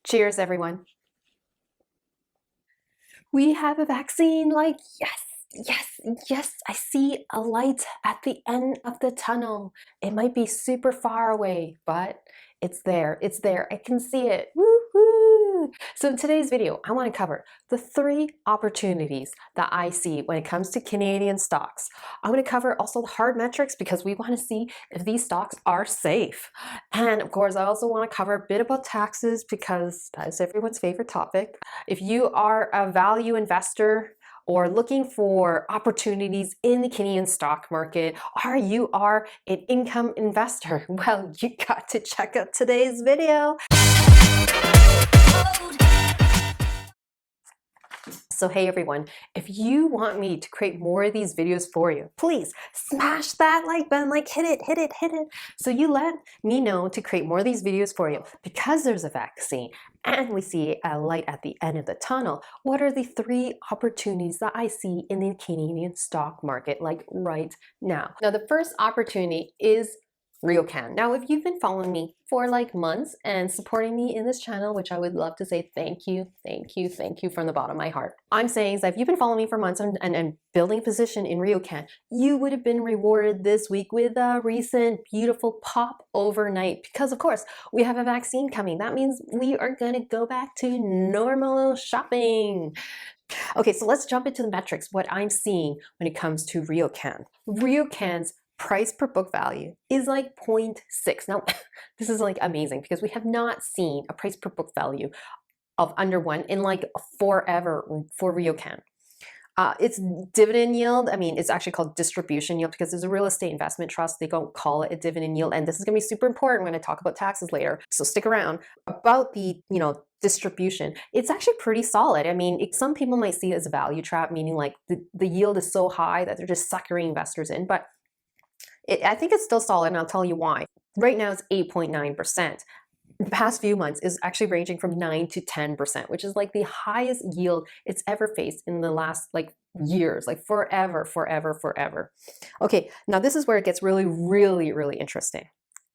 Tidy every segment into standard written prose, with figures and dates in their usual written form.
Cheers, everyone. We have a vaccine, like, yes, I see a light at the end of the tunnel. It might be super far away, but it's there, I can see it, woo-hoo! So in today's video, I want to cover the 3 opportunities that I see when it comes to Canadian stocks. I'm going to cover also the hard metrics because we want to see if these stocks are safe. And of course, I also want to cover a bit about taxes because that is everyone's favorite topic. If you are a value investor or looking for opportunities in the Canadian stock market, or you are an income investor, well, you got to check out today's video. So hey everyone, if you want me to create more of these videos for you, please smash that like button, like hit it. So you let me know to create more of these videos for you because there's a vaccine and we see a light at the end of the tunnel. What are the 3 opportunities that I see in the Canadian stock market like right now? Now the first opportunity is RioCan. Now, if you've been following me for like months and supporting me in this channel, which I would love to say thank you from the bottom of my heart. I'm saying is that if you've been following me for months and building a position in RioCan, you would have been rewarded this week with a recent beautiful pop overnight because of course we have a vaccine coming. That means we are gonna go back to normal shopping. Okay, so let's jump into the metrics, what I'm seeing when it comes to RioCan. RioCan's price per book value is like 0.6. Now, this is like amazing because we have not seen a price per book value of under 1 in like forever for RioCan. Its dividend yield, I mean, it's actually called distribution yield because there's a real estate investment trust. They don't call it a dividend yield. And this is going to be super important when I talk about taxes later. So stick around. About the, distribution, it's actually pretty solid. I mean, some people might see it as a value trap, meaning like the yield is so high that they're just suckering investors in. But I think it's still solid, and I'll tell you why. Right now, it's 8.9%. The past few months is actually ranging from 9 to 10%, which is like the highest yield it's ever faced in the last like years, like forever. Okay, now this is where it gets really interesting.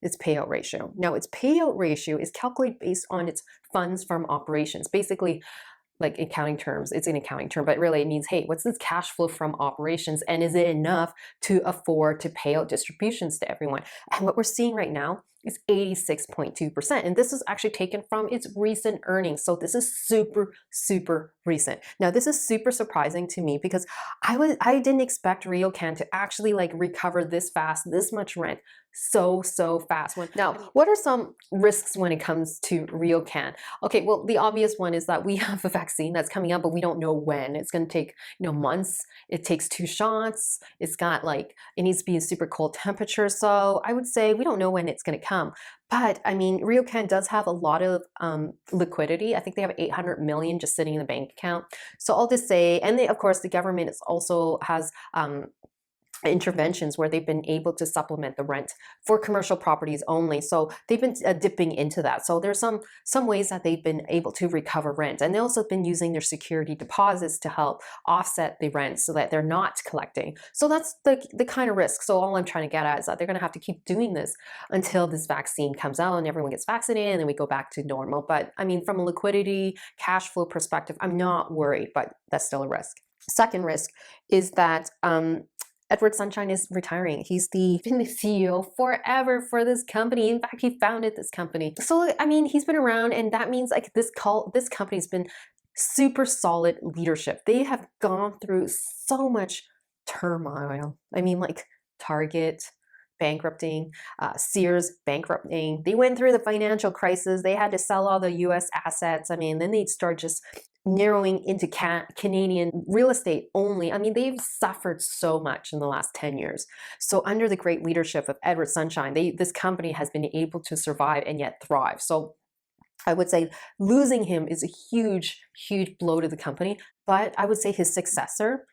Its payout ratio. Now, its payout ratio is calculated based on its funds from operations. Basically, like accounting terms, it's an accounting term, but really it means, hey, what's this cash flow from operations and is it enough to afford to pay out distributions to everyone? And what we're seeing right now is 86.2%. And this is actually taken from its recent earnings. So this is super recent. Now, this is super surprising to me because I didn't expect RioCan to actually like recover this fast, this much rent so fast. Now, what are some risks when it comes to RioCan? Okay, well, the obvious one is that we have a vaccine that's coming out, but we don't know when. It's going to take, months. It takes 2 shots. It's got like, it needs to be a super cold temperature. So I would say we don't know when it's going to come. But I mean, RioCan does have a lot of liquidity. I think they have 800 million just sitting in the bank account. So I'll just say, and of course, the government also has interventions where they've been able to supplement the rent for commercial properties only. So they've been dipping into that. So there's some ways that they've been able to recover rent. And they also have been using their security deposits to help offset the rent so that they're not collecting. So that's the kind of risk. So all I'm trying to get at is that they're going to have to keep doing this until this vaccine comes out and everyone gets vaccinated and then we go back to normal. But I mean, from a liquidity, cash flow perspective, I'm not worried, but that's still a risk. Second risk is that Edward Sunshine is retiring. He's been the CEO forever for this company. In fact, he founded this company. So, I mean, he's been around and that means like this company's been super solid leadership. They have gone through so much turmoil. I mean, like Target bankrupting, Sears bankrupting. They went through the financial crisis. They had to sell all the US assets. I mean, then they'd start just narrowing into Canadian real estate only. I mean, they've suffered so much in the last 10 years. So under the great leadership of Edward Sunshine, this company has been able to survive and yet thrive. So I would say losing him is a huge blow to the company. But I would say his successor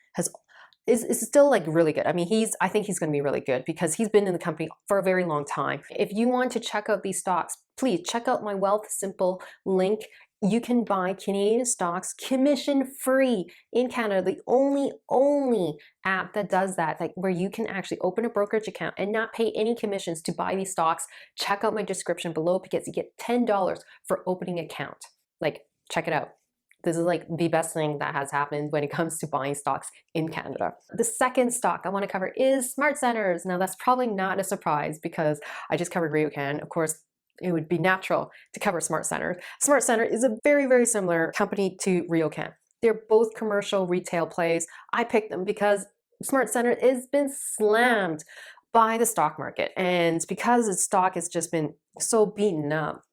is still like really good. I mean, I think he's going to be really good because he's been in the company for a very long time. If you want to check out these stocks, please check out my Wealthsimple link. You can buy Canadian stocks commission-free in Canada. The only app that does that, like where you can actually open a brokerage account and not pay any commissions to buy these stocks. Check out my description below because you get $10 for opening an account. Like, check it out. This is like the best thing that has happened when it comes to buying stocks in Canada. The second stock I want to cover is Smart Centers. Now that's probably not a surprise because I just covered RioCan. Of course, it would be natural to cover Smart Center. Smart Center is a very, very similar company to RioCan. They're both commercial retail plays. I picked them because Smart Center has been slammed by the stock market. And because its stock has just been so beaten up,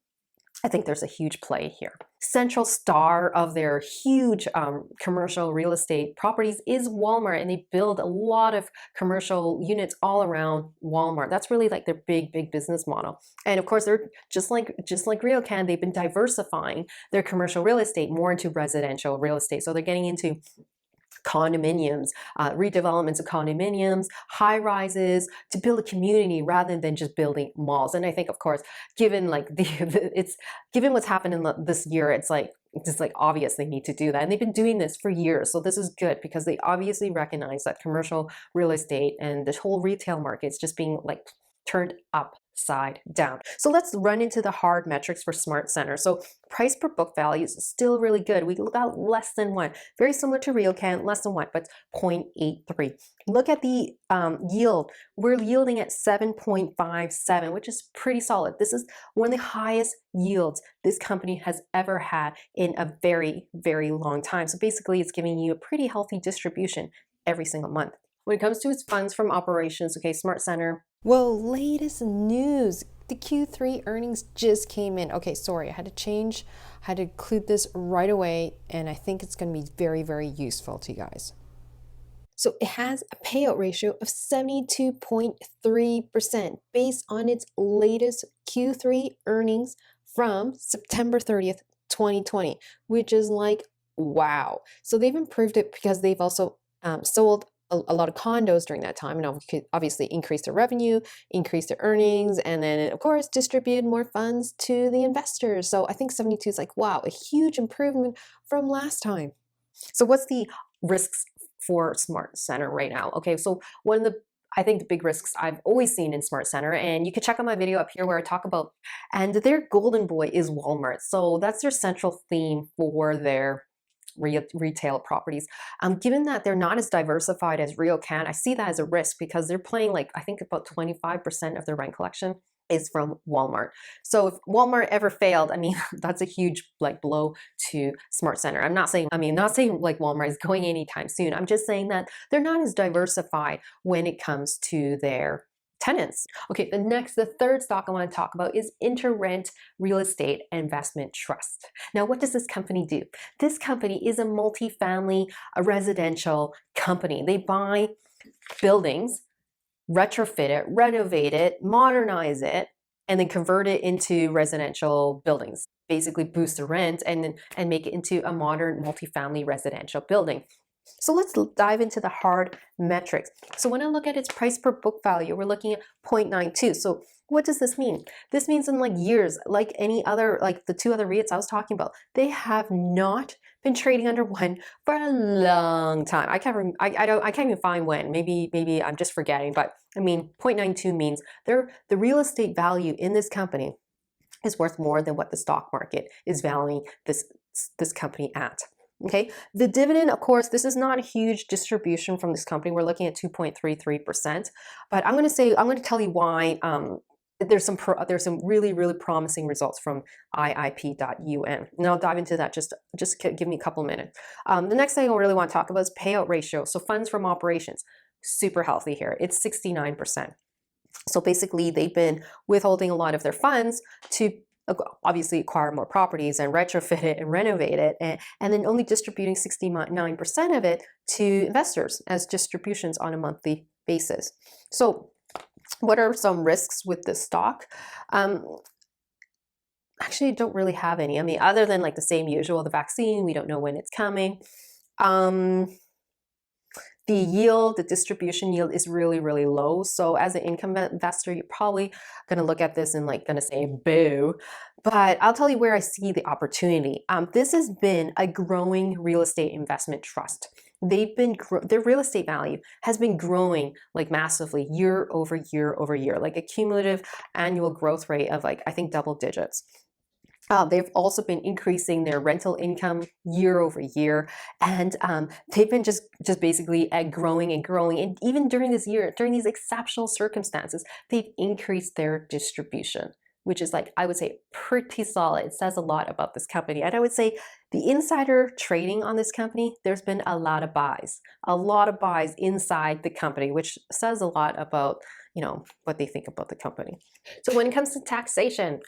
I think there's a huge play here. Central star of their huge commercial real estate properties is Walmart, and they build a lot of commercial units all around Walmart. That's really like their big business model. And of course, they're just like RioCan, they've been diversifying their commercial real estate more into residential real estate. So they're getting into condominiums, redevelopments of condominiums, high rises, to build a community rather than just building malls. And I think, of course, given like given what's happened in this year, it's like obvious they need to do that. And they've been doing this for years. So this is good because they obviously recognize that commercial real estate and the whole retail market is just being like turned upside down. So let's run into the hard metrics for Smart Center. So price per book value is still really good. We got less than 1, very similar to RioCan, less than 1, but 0.83. Look at the yield. We're yielding at 7.57, which is pretty solid. This is one of the highest yields this company has ever had in a very, very long time. So basically, it's giving you a pretty healthy distribution every single month. When it comes to its funds from operations, okay, Smart Center. Well, latest news. The Q3 earnings just came in. Okay, sorry, I had to include this right away, and I think it's going to be very, very useful to you guys. So it has a payout ratio of 72.3% based on its latest Q3 earnings from September 30th, 2020, which is like, wow. So they've improved it because they've also sold a lot of condos during that time, and obviously increase their revenue, increase their earnings, and then of course distribute more funds to the investors. So I think 72 is like, wow, a huge improvement from last time. So what's the risks for Smart Center right now? Okay, so one of the big risks I've always seen in Smart Center, and you can check out my video up here where I talk about, and their golden boy is Walmart. So that's their central theme for their retail properties. Given that they're not as diversified as RioCan, I see that as a risk because they're playing like, I think about 25% of their rent collection is from Walmart. So if Walmart ever failed, I mean, that's a huge like blow to Smart Center. not saying like Walmart is going anytime soon. I'm just saying that they're not as diversified when it comes to their tenants. Okay, the third stock I want to talk about is Interrent Real Estate Investment Trust. Now, what does this company do? This company is a multifamily, a residential company. They buy buildings, retrofit it, renovate it, modernize it, and then convert it into residential buildings. Basically boost the rent and make it into a modern multifamily residential building. So let's dive into the hard metrics. So when I look at its price per book value, we're looking at 0.92. So what does this mean? This means in like years, like any other, like the two other REITs I was talking about, they have not been trading under 1 for a long time. I can't even find when. Maybe I'm just forgetting. But I mean, 0.92 means the real estate value in this company is worth more than what the stock market is valuing this company at. Okay, the dividend, of course, this is not a huge distribution from this company. We're looking at 2.33%, but I'm going to tell you why. There's some really promising results from IIP.UN, and I'll dive into that. Just give me a couple minutes. The next thing I really want to talk about is payout ratio. So funds from operations, super healthy here. It's 69%. So basically, they've been withholding a lot of their funds to obviously acquire more properties and retrofit it and renovate it, and then only distributing 69% of it to investors as distributions on a monthly basis. So what are some risks with this stock? Actually, I don't really have any. I mean, other than like the same usual, the vaccine, we don't know when it's coming. The yield, the distribution yield is really low. So as an income investor, you're probably going to look at this and like going to say boo. But I'll tell you where I see the opportunity. This has been a growing real estate investment trust. Their real estate value has been growing like massively year over year, like a cumulative annual growth rate of like, I think double digits. They've also been increasing their rental income year over year, and they've been just basically growing and growing. And even during this year, during these exceptional circumstances, they've increased their distribution, which is like, I would say, pretty solid. It says a lot about this company. And I would say the insider trading on this company, there's been a lot of buys inside the company, which says a lot about, you know, what they think about the company. So when it comes to taxation,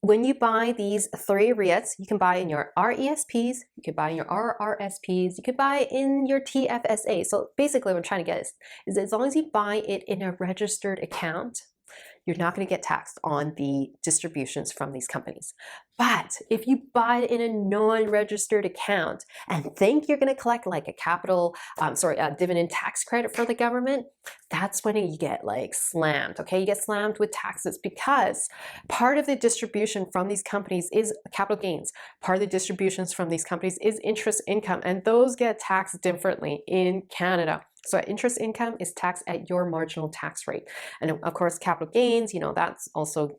when you buy these 3 REITs, you can buy in your RESPs, you can buy in your RRSPs, you can buy in your TFSA. So basically what I'm trying to get is as long as you buy it in a registered account, you're not going to get taxed on the distributions from these companies. But if you buy it in a non-registered account and think you're going to collect like a dividend tax credit for the government, that's when you get like slammed. Okay, you get slammed with taxes because part of the distribution from these companies is capital gains. Part of the distributions from these companies is interest income, and those get taxed differently in Canada. So interest income is taxed at your marginal tax rate. And of course, capital gains, you know, that's also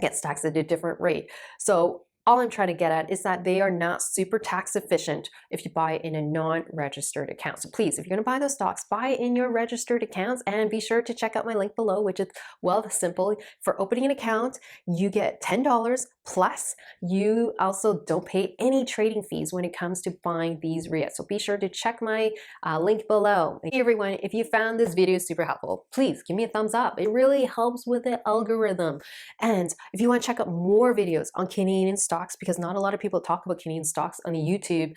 gets taxed at a different rate. So all I'm trying to get at is that they are not super tax efficient if you buy in a non-registered account. So please, if you're going to buy those stocks, buy in your registered accounts, and be sure to check out my link below, which is Wealthsimple. For opening an account, you get $10 plus you also don't pay any trading fees when it comes to buying these REITs. So be sure to check my link below. Hey everyone, if you found this video super helpful, please give me a thumbs up. It really helps with the algorithm. And if you want to check out more videos on Canadian stocks, because not a lot of people talk about Canadian stocks on the YouTube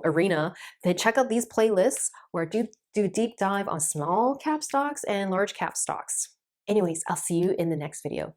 arena, then check out these playlists where I do deep dive on small cap stocks and large cap stocks. Anyways, I'll see you in the next video.